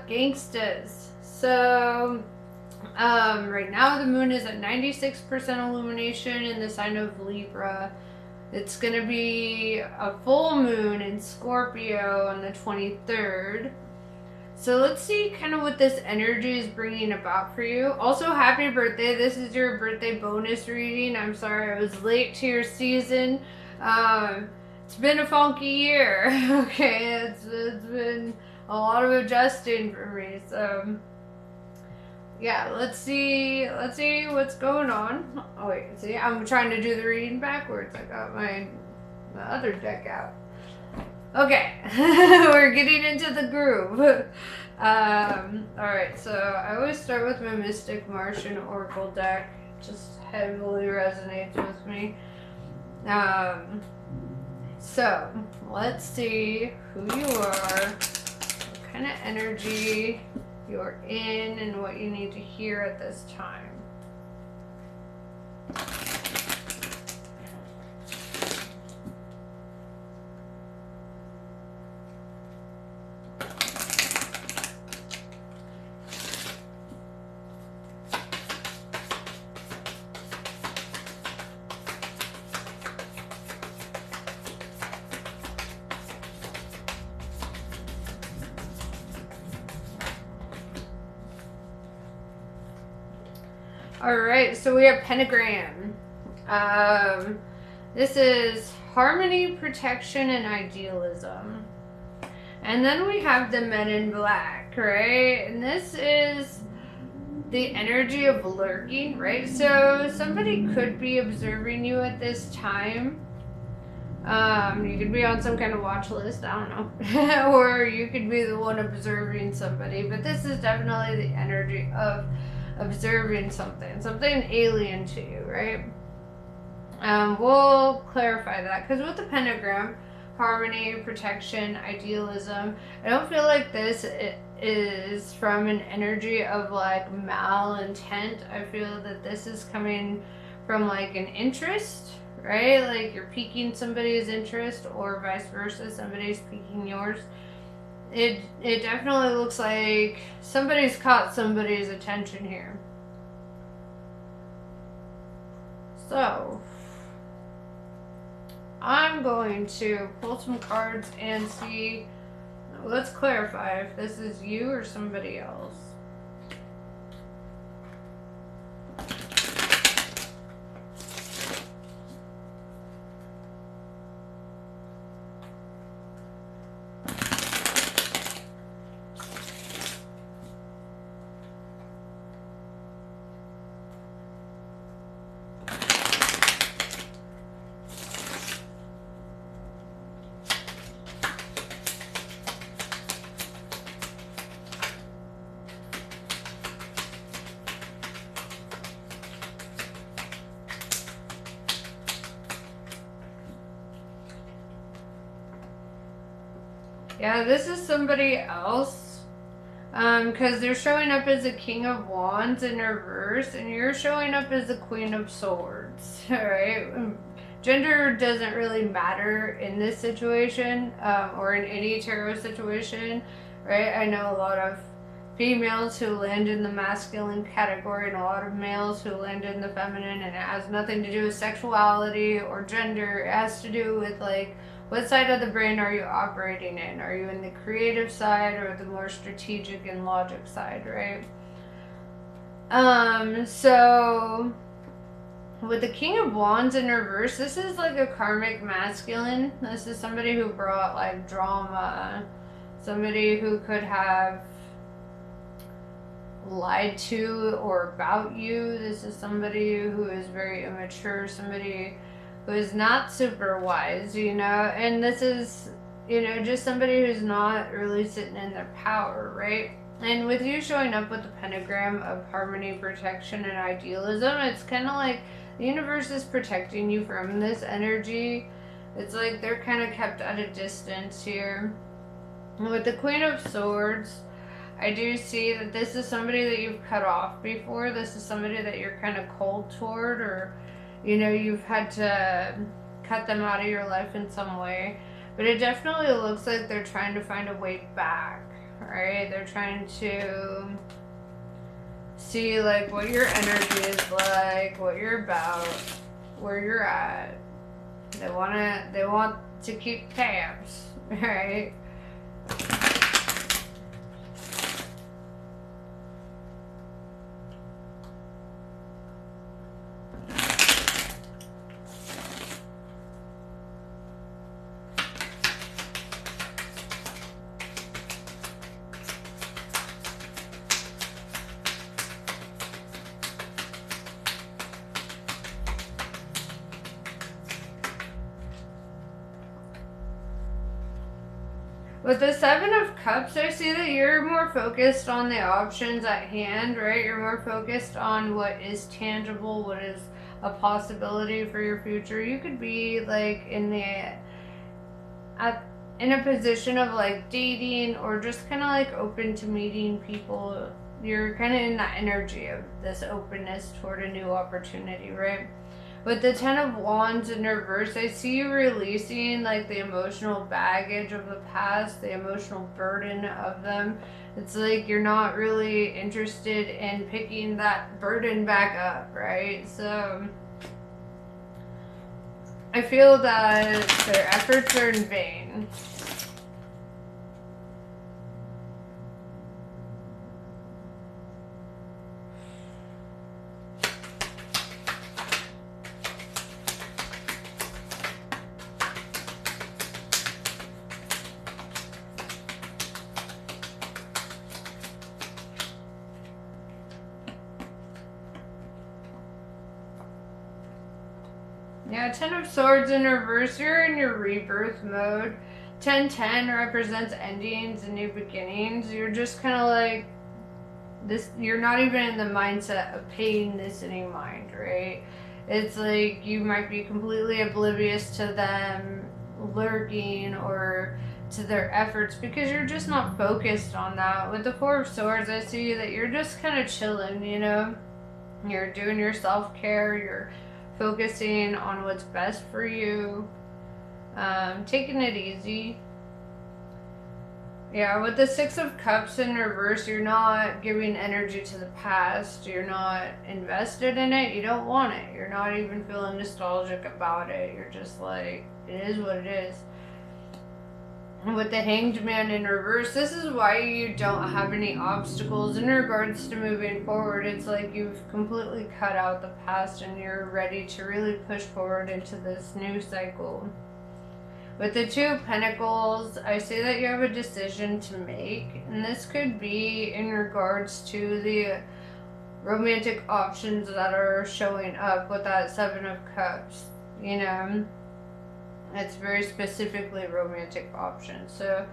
up, gangstas? So, right now the moon is at 96% illumination in the sign of Libra. It's going to be a full moon in Scorpio on the 23rd. So let's see kind of what this energy is bringing about for you. Also, happy birthday. This is your birthday bonus reading. I'm sorry I was late to your season. It's been a funky year. Okay, it's been a lot of adjusting for me. So yeah, let's see what's going on. Oh wait, see, I'm trying to do the reading backwards. I got my other deck out. Okay, we're getting into the groove. Alright, so I always start with my Mystic Martian Oracle deck. It just heavily resonates with me. So, let's see who you are, what kind of energy you're in, and what you need to hear at this time. Alright, so we have Pentagram. This is harmony, protection, and idealism. And then we have the Men in Black, right? And this is the energy of lurking, right? So somebody could be observing you at this time. You could be on some kind of watch list, I don't know. Or you could be the one observing somebody. But this is definitely the energy of observing something alien to you, right? We'll clarify that because with the pentagram, harmony, protection, idealism, I don't feel like this is from an energy of like malintent. I feel that this is coming from like an interest, right? Like you're piquing somebody's interest or vice versa, somebody's piquing yours. It definitely looks like somebody's caught somebody's attention here. So, I'm going to pull some cards and see, let's clarify if this is you or somebody else. Yeah, this is somebody else. Because they're showing up as a King of Wands in reverse, and you're showing up as a Queen of Swords, alright? Gender doesn't really matter in this situation, or in any tarot situation, right? I know a lot of females who land in the masculine category and a lot of males who land in the feminine, and it has nothing to do with sexuality or gender. It has to do with like, what side of the brain are you operating in? Are you in the creative side or the more strategic and logic side, right? So with the King of Wands in reverse, this is like a karmic masculine. This is somebody who brought like drama, somebody who could have lied to or about you. This is somebody who is very immature, somebody who is not super wise, you know, and this is, you know, just somebody who's not really sitting in their power, right? And with you showing up with the pentagram of harmony, protection, and idealism, it's kind of like the universe is protecting you from this energy. It's like they're kind of kept at a distance here. And with the Queen of Swords, I do see that this is somebody that you've cut off before. This is somebody that you're kind of cold toward, or you know, you've had to cut them out of your life in some way. But it definitely looks like they're trying to find a way back, right? They're trying to see like what your energy is like, what you're about, where you're at. They want to keep tabs, right? With the Seven of Cups, I see that you're more focused on the options at hand, right? You're more focused on what is tangible, what is a possibility for your future. You could be like in a position of like dating or just kind of like open to meeting people. You're kind of in that energy of this openness toward a new opportunity, right? With the Ten of Wands in reverse, I see you releasing like the emotional baggage of the past, the emotional burden of them. It's like you're not really interested in picking that burden back up, right? So I feel that their efforts are in vain. Yeah, Ten of Swords in reverse, you're in your rebirth mode. 10-10 represents endings and new beginnings. You're just kind of like, this, you're not even in the mindset of paying this any mind, right? It's like you might be completely oblivious to them lurking or to their efforts because you're just not focused on that. With the Four of Swords, I see that you're just kind of chilling, you know? You're doing your self-care, you're focusing on what's best for you, taking it easy. Yeah, with the Six of Cups in reverse, you're not giving energy to the past. You're not invested in it. You don't want it. You're not even feeling nostalgic about it. You're just like, it is what it is. And with the Hanged Man in reverse, this is why you don't have any obstacles in regards to moving forward. It's like you've completely cut out the past and you're ready to really push forward into this new cycle. With the Two of Pentacles, I say that you have a decision to make, and this could be in regards to the romantic options that are showing up with that Seven of Cups, you know. It's very specifically romantic options. So,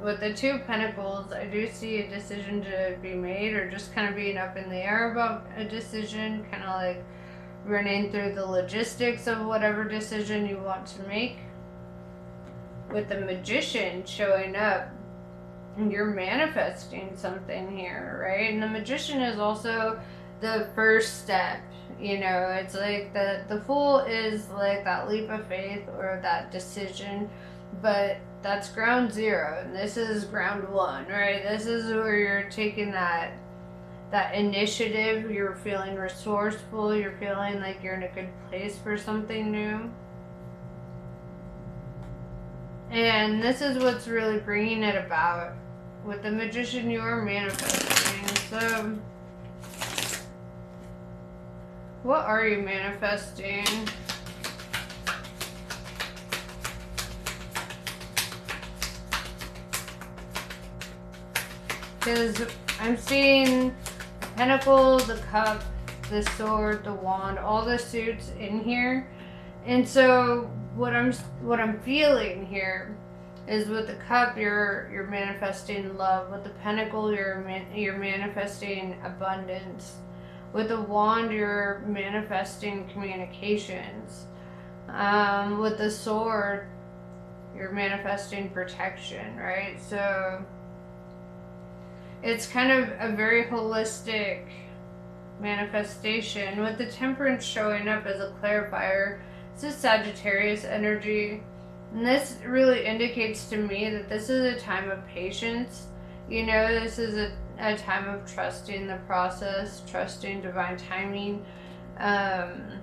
with the Two of Pentacles, I do see a decision to be made or just kind of being up in the air about a decision, kind of like running through the logistics of whatever decision you want to make. With the Magician showing up, you're manifesting something here, right? And the Magician is also the first step. You know, it's like the Fool is like that leap of faith or that decision, but that's ground zero, and this is ground one, right? This is where you're taking that initiative, you're feeling resourceful, you're feeling like you're in a good place for something new. And this is what's really bringing it about. With the Magician, you are manifesting. So, what are you manifesting? Because I'm seeing the Pentacle, the Cup, the Sword, the Wand, all the suits in here. And so what I'm feeling here is with the Cup, you're manifesting love. With the Pentacle, you're manifesting abundance. With the Wand, you're manifesting communications. With the Sword, you're manifesting protection, right? So it's kind of a very holistic manifestation. With the Temperance showing up as a clarifier, it's a Sagittarius energy. And this really indicates to me that this is a time of patience. You know, this is a time of trusting the process, trusting divine timing. Um,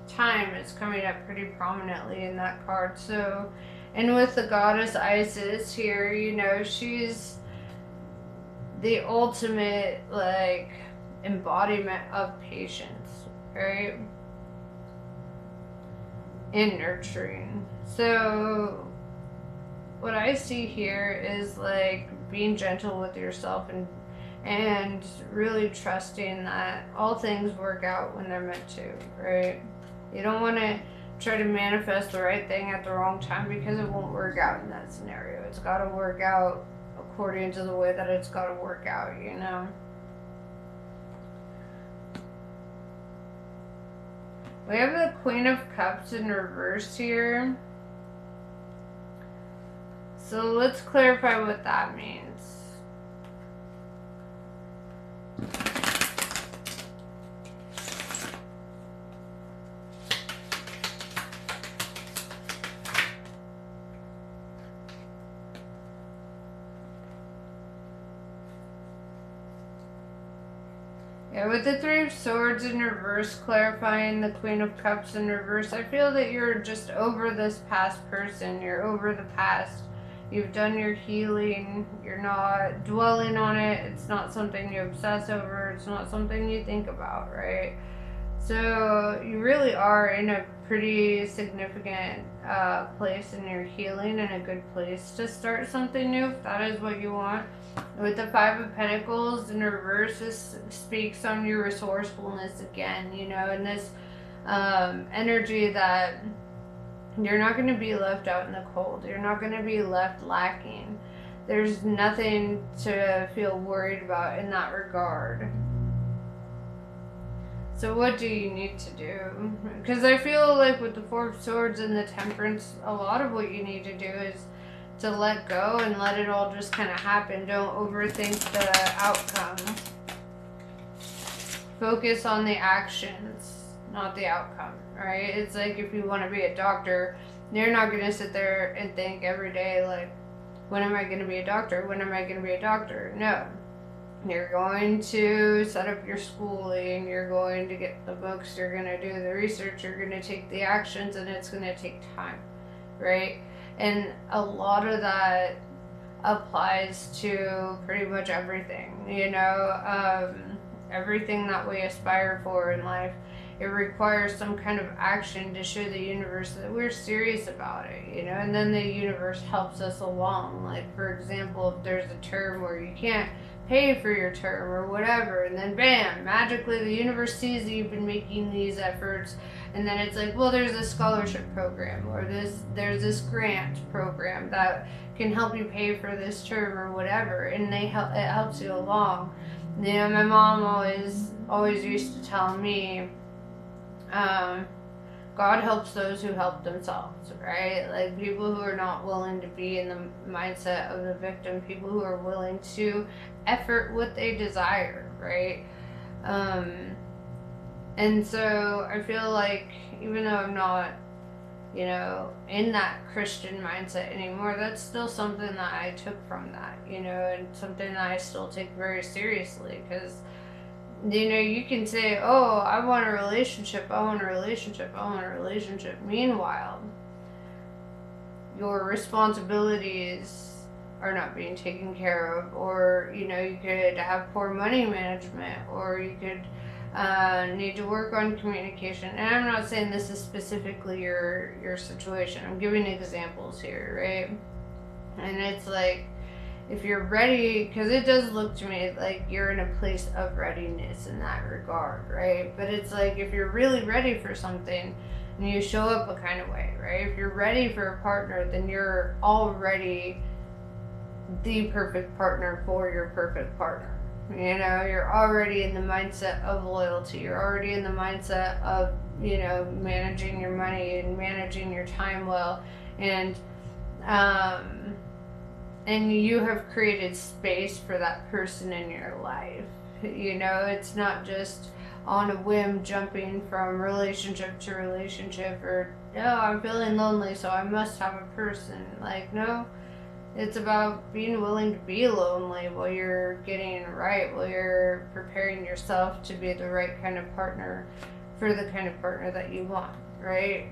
Time is coming up pretty prominently in that card. So, and with the goddess Isis here, you know, she's the ultimate, like, embodiment of patience, right? And nurturing. So, what I see here is like being gentle with yourself and really trusting that all things work out when they're meant to, right? You don't want to try to manifest the right thing at the wrong time, because it won't work out in that scenario. It's got to work out according to the way that it's got to work out, you know? We have the Queen of Cups in reverse here. So let's clarify what that means. Yeah, with the Three of Swords in reverse, clarifying the Queen of Cups in reverse, I feel that you're just over this past person. You're over the past. You've done your healing. You're not dwelling on it. It's not something you obsess over. It's not something you think about, right? So you really are in a pretty significant place in your healing, and a good place to start something new if that is what you want. With the Five of Pentacles in reverse, this speaks on your resourcefulness again, you know, and this energy that you're not going to be left out in the cold. You're not going to be left lacking. There's nothing to feel worried about in that regard. So what do you need to do? Because I feel like with the Four of Swords and the Temperance, a lot of what you need to do is to let go and let it all just kind of happen. Don't overthink the outcome. Focus on the actions, not the outcome, right? It's like if you want to be a doctor, you're not going to sit there and think every day like, when am I going to be a doctor? When am I going to be a doctor? No. You're going to set up your schooling, you're going to get the books, you're going to do the research, you're going to take the actions, and it's going to take time, right? And a lot of that applies to pretty much everything, you know, everything that we aspire for in life. It requires some kind of action to show the universe that we're serious about it, you know, and then the universe helps us along. Like, for example, if there's a term where you can't pay for your term or whatever, and then bam, magically the universe sees that you've been making these efforts, and then it's like, well, there's a scholarship program, or there's this grant program that can help you pay for this term or whatever, and it helps you along. You know, my mom always used to tell me, God helps those who help themselves, right? Like, people who are not willing to be in the mindset of the victim, people who are willing to effort what they desire, right? And so I feel like, even though I'm not, you know, in that Christian mindset anymore, that's still something that I took from that, you know, and something that I still take very seriously, because, you know, you can say, oh, I want a relationship, I want a relationship, I want a relationship. Meanwhile, your responsibilities are not being taken care of, or, you know, you could have poor money management, or you could need to work on communication. And I'm not saying this is specifically your situation. I'm giving examples here, right? And it's like, if you're ready, because it does look to me like you're in a place of readiness in that regard, right? But it's like, if you're really ready for something and you show up a kind of way, right? If you're ready for a partner, then you're already the perfect partner for your perfect partner. You know, you're already in the mindset of loyalty. You're already in the mindset of, you know, managing your money and managing your time well. And you have created space for that person in your life. You know, it's not just on a whim jumping from relationship to relationship, or no, I'm feeling lonely, so I must have a person. Like, no, it's about being willing to be lonely while you're getting it right, while you're preparing yourself to be the right kind of partner for the kind of partner that you want, right?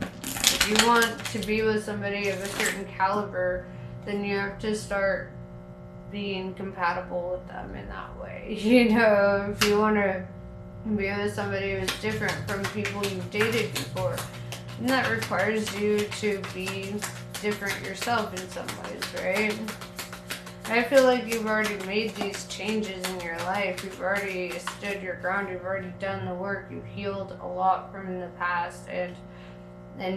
If you want to be with somebody of a certain caliber, then you have to start being compatible with them in that way. You know, if you want to be with somebody who's different from people you've dated before, and that requires you to be different yourself in some ways, right? I feel like you've already made these changes in your life. You've already stood your ground. You've already done the work. You've healed a lot from the past, and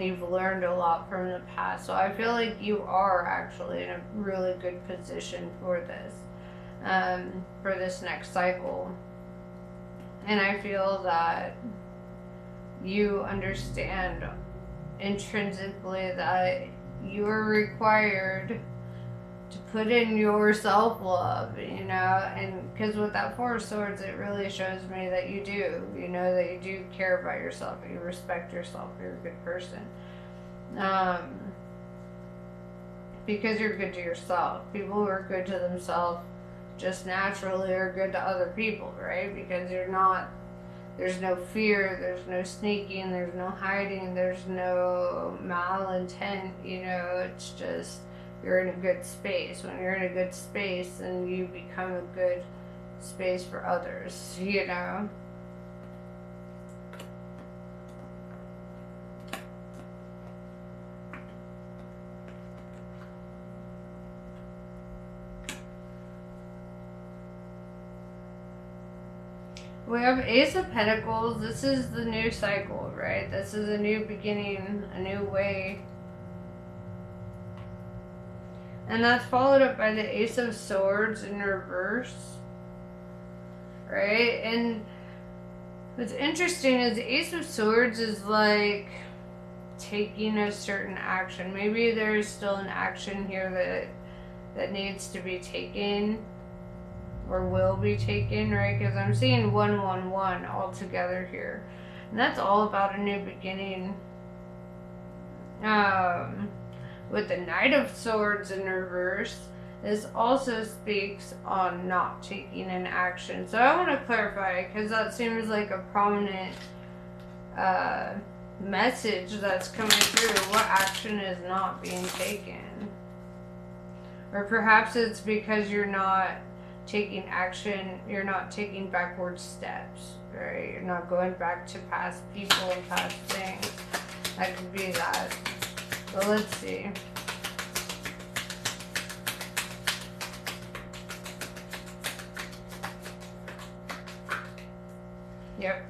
you've learned a lot from the past. So I feel like you are actually in a really good position for this next cycle. And I feel that you understand intrinsically that you are required to put in your self-love, you know, and because with that Four of Swords, it really shows me that you do, you know, that you do care about yourself, you respect yourself, you're a good person. Because you're good to yourself. People who are good to themselves just naturally are good to other people, right? Because there's no fear, there's no sneaking, there's no hiding, there's no malintent, you know, it's just you're in a good space. When you're in a good space, then you become a good space for others, you know. We have Ace of Pentacles. This is the new cycle, right? This is a new beginning, a new way. And that's followed up by the Ace of Swords in reverse, right? And what's interesting is the Ace of Swords is like taking a certain action. Maybe there's still an action here that needs to be taken or will be taken, right? Because I'm seeing 111 all together here. And that's all about a new beginning. With the Knight of Swords in reverse, this also speaks on not taking an action. So I want to clarify, because that seems like a prominent message that's coming through. What action is not being taken? Or perhaps it's because you're not taking action, you're not taking backward steps, right? You're not going back to past people and past things. That could be that. But let's see. Yep.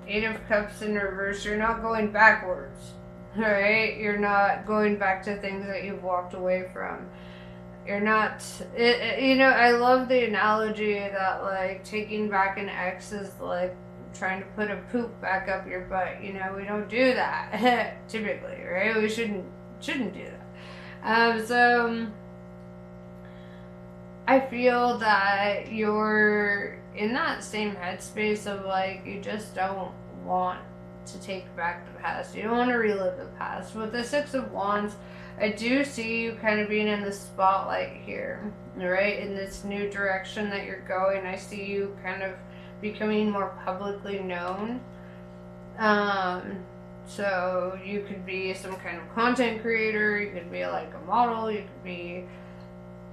Eight of Cups in reverse. You're not going backwards, right? You're not going back to things that you've walked away from. You're not, you know, I love the analogy that, like, taking back an ex is like trying to put a poop back up your butt. You know, we don't do that typically, right? We shouldn't do that. So I feel that you're in that same headspace of, like, you just don't want to take back the past. You don't want to relive the past. With the Six of Wands, I do see you kind of being in the spotlight here, right? In this new direction that you're going. I see you kind of becoming more publicly known. So you could be some kind of content creator, you could be like a model, you could be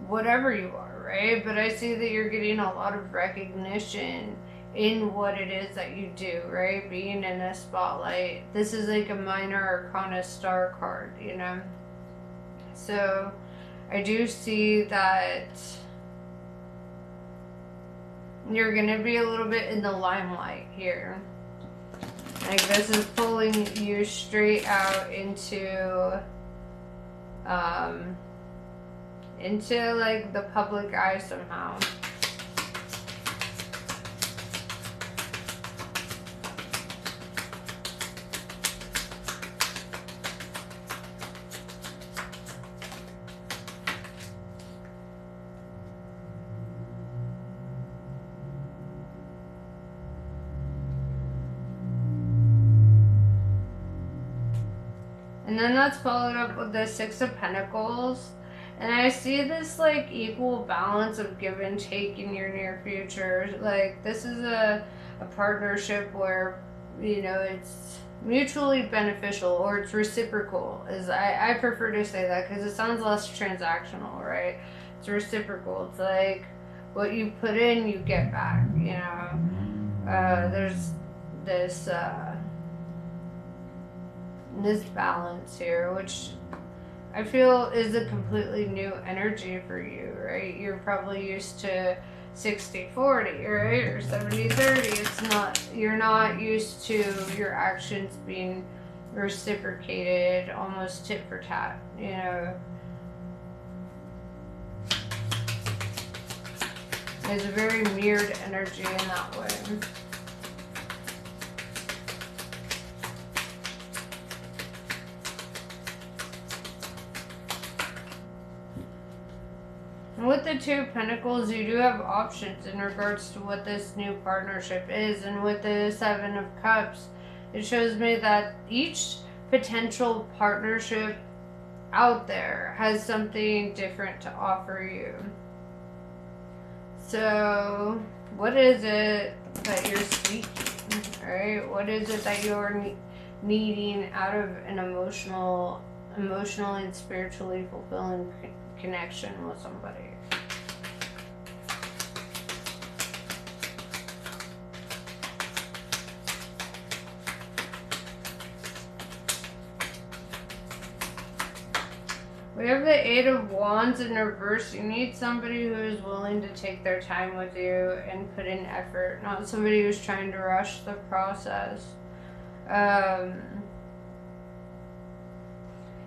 whatever you are, right? But I see that you're getting a lot of recognition in what it is that you do, right? Being in a spotlight. This is like a minor arcana star card, you know? So I do see that you're going to be a little bit in the limelight here. Like, this is pulling you straight out into like the public eye somehow. And then that's followed up with the Six of Pentacles. And I see this like equal balance of give and take in your near future. Like this is a partnership where, you know, it's mutually beneficial or it's reciprocal. I prefer to say that because it sounds less transactional, right? It's reciprocal. It's like what you put in, you get back, you know. There's this this balance here, which I feel is a completely new energy for you, right? You're probably used to 60-40, right? Or 70-30. It's not, you're not used to your actions being reciprocated, almost tit for tat, you know. There's a very mirrored energy in that way. And with the Two of Pentacles, you do have options in regards to what this new partnership is. And with the Seven of Cups, it shows me that each potential partnership out there has something different to offer you. So, what is it that you're seeking, right? What is it that you're needing out of an emotionally and spiritually fulfilling connection with somebody? We have the Eight of Wands in reverse. You need somebody who is willing to take their time with you and put in effort, not somebody who's trying to rush the process.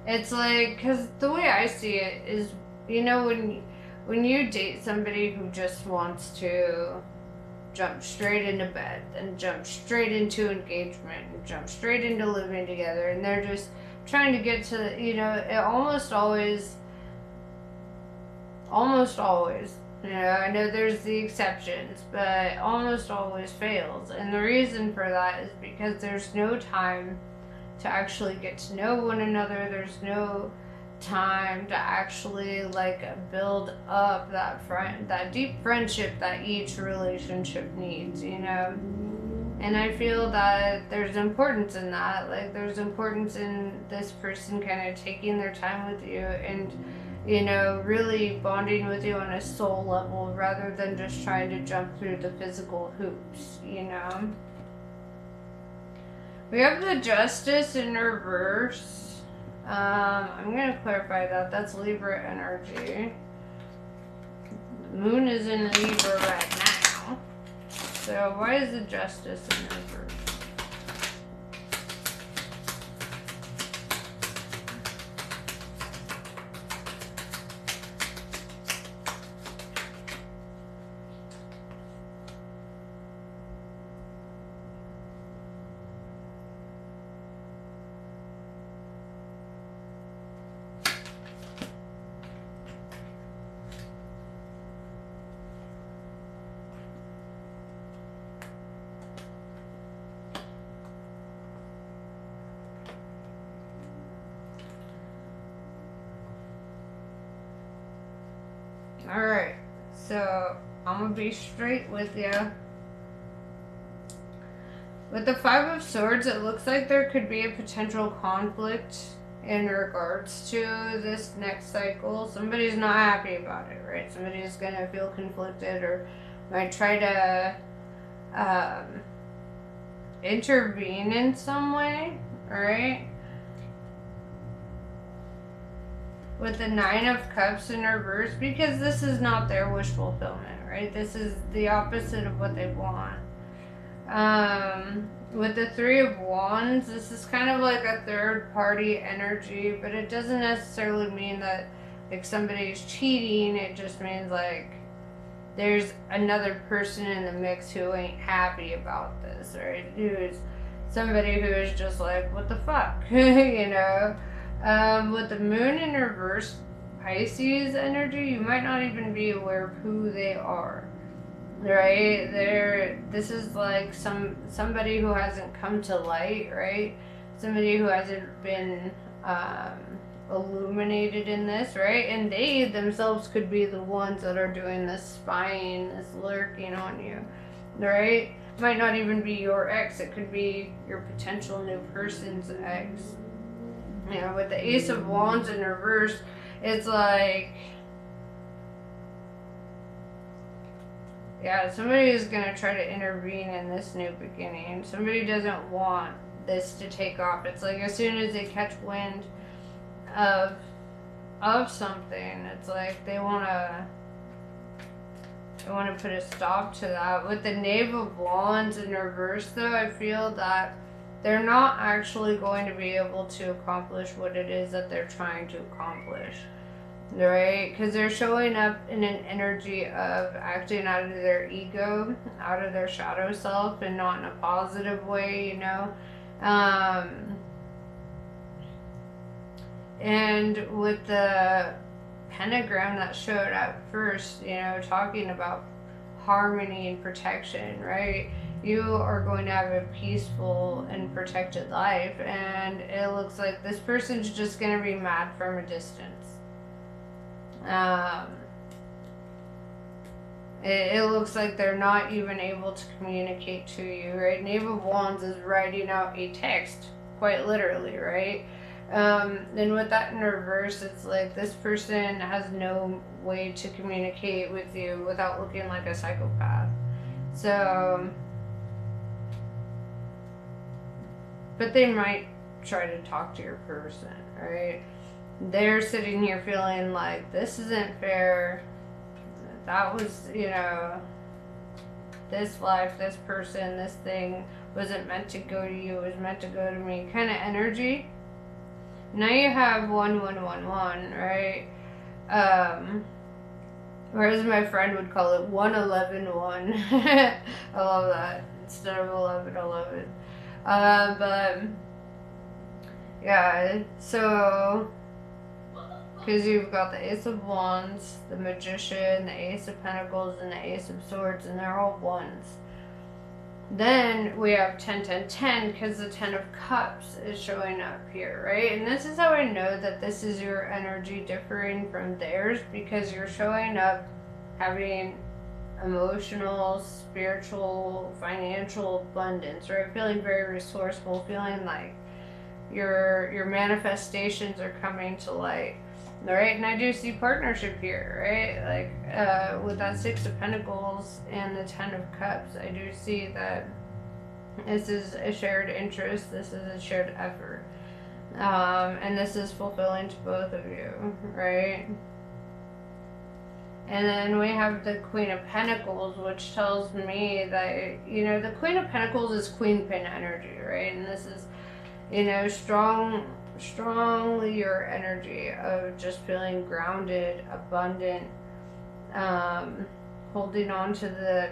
It's like, because the way I see it is, you know, when you date somebody who just wants to jump straight into bed and jump straight into engagement and jump straight into living together, and they're just trying to get to, you know, it almost always, you know, I know there's the exceptions, but almost always fails. And the reason for that is because there's no time to actually get to know one another. There's no time to actually like build up that deep friendship that each relationship needs, you know. And I feel that there's importance in that. Like there's importance in this person kind of taking their time with you and, you know, really bonding with you on a soul level rather than just trying to jump through the physical hoops, you know. We have the Justice in reverse. I'm going to clarify that. That's Libra energy. The moon is in Libra right now. So why is the Justice in reverse? Alright, so I'm going to be straight with you. With the Five of Swords, it looks like there could be a potential conflict in regards to this next cycle. Somebody's not happy about it, right? Somebody's going to feel conflicted or might try to intervene in some way, alright? With the Nine of Cups in reverse, because this is not their wish fulfillment, right? This is the opposite of what they want. With the Three of Wands, this is kind of like a third party energy, but it doesn't necessarily mean that like somebody's cheating. It just means like there's another person in the mix who ain't happy about this, right? Who's somebody who is just like, what the fuck, you know? With the Moon in reverse, Pisces energy, you might not even be aware of who they are, right? This is like somebody who hasn't come to light, right? Somebody who hasn't been illuminated in this, right? And they themselves could be the ones that are doing this spying, this lurking on you, right? Might not even be your ex, it could be your potential new person's ex. You know, with the Ace of Wands in reverse, it's like, yeah, somebody is going to try to intervene in this new beginning. Somebody doesn't want this to take off. It's like as soon as they catch wind of something, it's like they want to put a stop to that. With the Knave of Wands in reverse, though, I feel that they're not actually going to be able to accomplish what it is that they're trying to accomplish, right? Because they're showing up in an energy of acting out of their ego, out of their shadow self, and not in a positive way, you know. And with the pentagram that showed up first, you know, talking about harmony and protection, right? You are going to have a peaceful and protected life, and it looks like this person's just going to be mad from a distance. It looks like they're not even able to communicate to you, right? Knave of Wands is writing out a text, quite literally, right? Then with that in reverse, it's like this person has no way to communicate with you without looking like a psychopath. So, but they might try to talk to your person, right? They're sitting here feeling like this isn't fair. That was, you know, this life, this person, this thing wasn't meant to go to you, it was meant to go to me kind of energy. Now you have 1111, right? Or as my friend would call it, 1111. I love that. Instead of 1111. But yeah, so because you've got the Ace of Wands, the Magician, the Ace of Pentacles, and the Ace of Swords, and they're all ones. Then we have 10, 10, 10, because the 10 of Cups is showing up here, right? And this is how I know that this is your energy differing from theirs, because you're showing up having emotional, spiritual, financial abundance, right? Feeling very resourceful, feeling like your manifestations are coming to light. Right, and I do see partnership here, right? Like with that 6 of Pentacles and the 10 of Cups, I do see that this is a shared interest, this is a shared effort, and this is fulfilling to both of you, right? And then we have the Queen of Pentacles, which tells me that, you know, the Queen of Pentacles is Queen Pin energy, right? And this is, you know, strongly your energy of just feeling grounded, abundant, holding on to the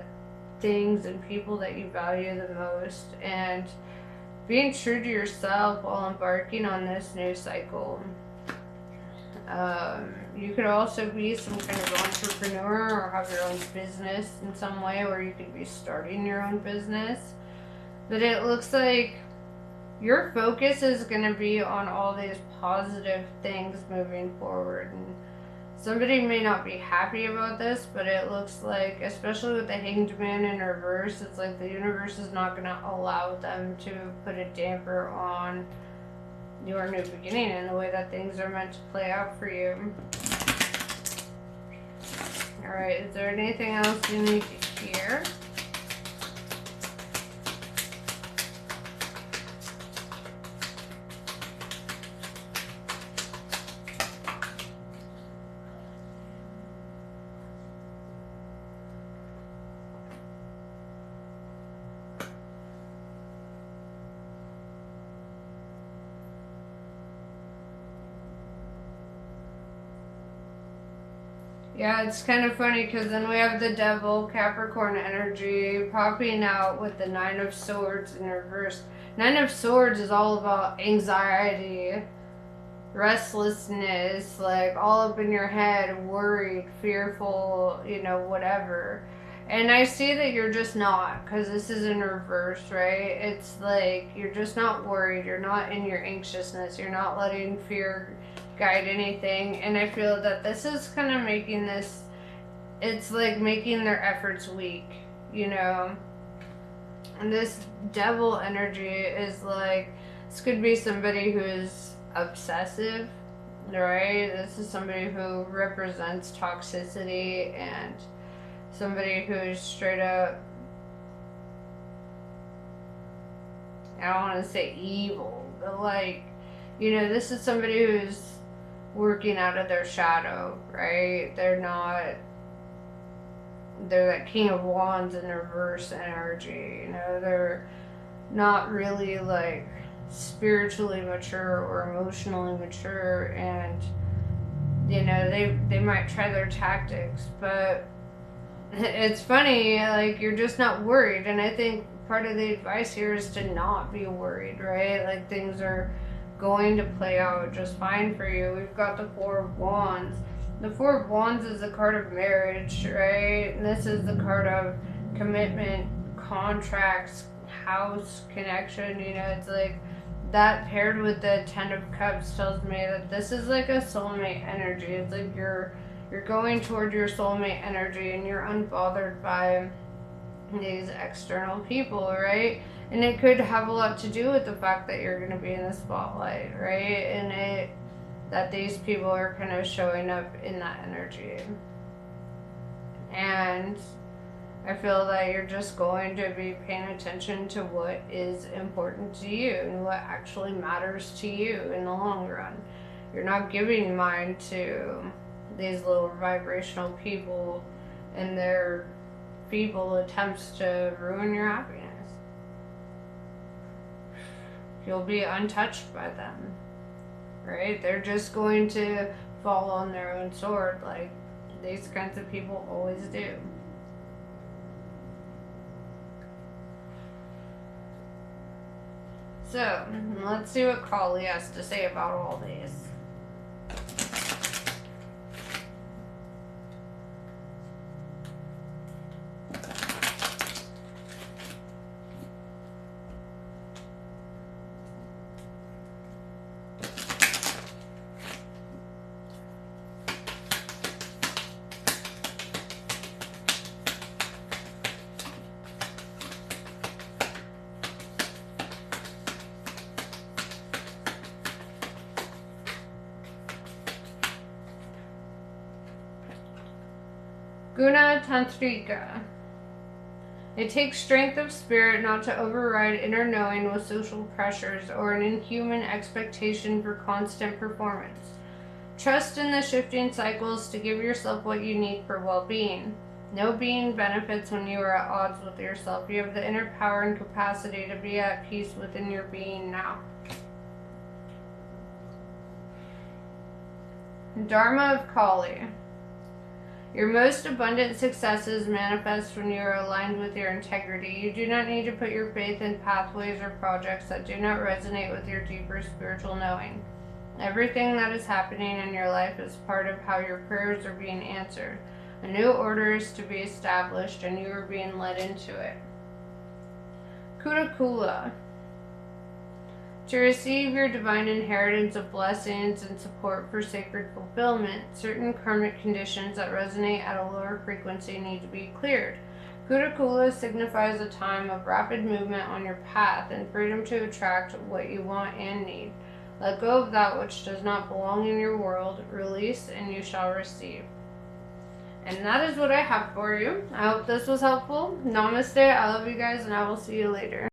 things and people that you value the most, and being true to yourself while embarking on this new cycle. You could also be some kind of entrepreneur or have your own business in some way, or you could be starting your own business. But it looks like your focus is going to be on all these positive things moving forward. And somebody may not be happy about this, but it looks like, especially with the Hanged Man in reverse, it's like the universe is not going to allow them to put a damper on your new beginning and the way that things are meant to play out for you. Alright, is there anything else you need to hear? Yeah, it's kind of funny because then we have the Devil, Capricorn energy popping out with the 9 of Swords in reverse. 9 of Swords is all about anxiety, restlessness, like all up in your head, worried, fearful, you know, whatever. And I see that you're just not, because this is in reverse, right? It's like you're just not worried. You're not in your anxiousness. You're not letting fear guide anything. And I feel that this is kind of making this, it's like making their efforts weak, you know? And this devil energy is like, this could be somebody who is obsessive, right? This is somebody who represents toxicity and somebody who's straight up, I don't want to say evil, but like, you know, this is somebody who's working out of their shadow, right? They're that King of Wands in reverse energy, you know, they're not really like spiritually mature or emotionally mature, and you know, they might try their tactics, but it's funny, like you're just not worried. And I think part of the advice here is to not be worried, right? Like things are going to play out just fine for you. We've got the Four of Wands. The Four of Wands is a card of marriage, right? And this is the card of commitment, contracts, house connection. You know, it's like that paired with the Ten of Cups tells me that this is like a soulmate energy. It's like you're going toward your soulmate energy and you're unbothered by these external people, right? And it could have a lot to do with the fact that you're going to be in the spotlight, right? And that these people are kind of showing up in that energy. And I feel that you're just going to be paying attention to what is important to you and what actually matters to you in the long run. You're not giving mind to these lower vibrational people and their feeble attempts to ruin your happiness. You'll be untouched by them, right? They're just going to fall on their own sword like these kinds of people always do. So, let's see what Kali has to say about all these. Guna Tantrika. It takes strength of spirit not to override inner knowing with social pressures or an inhuman expectation for constant performance. Trust in the shifting cycles to give yourself what you need for well-being. No being benefits when you are at odds with yourself. You have the inner power and capacity to be at peace within your being now. Dharma of Kali. Your most abundant successes manifest when you are aligned with your integrity. You do not need to put your faith in pathways or projects that do not resonate with your deeper spiritual knowing. Everything that is happening in your life is part of how your prayers are being answered. A new order is to be established and you are being led into it. Kudakula. To receive your divine inheritance of blessings and support for sacred fulfillment, certain karmic conditions that resonate at a lower frequency need to be cleared. Kudakula signifies a time of rapid movement on your path and freedom to attract what you want and need. Let go of that which does not belong in your world, release, and you shall receive. And that is what I have for you. I hope this was helpful. Namaste. I love you guys, and I will see you later.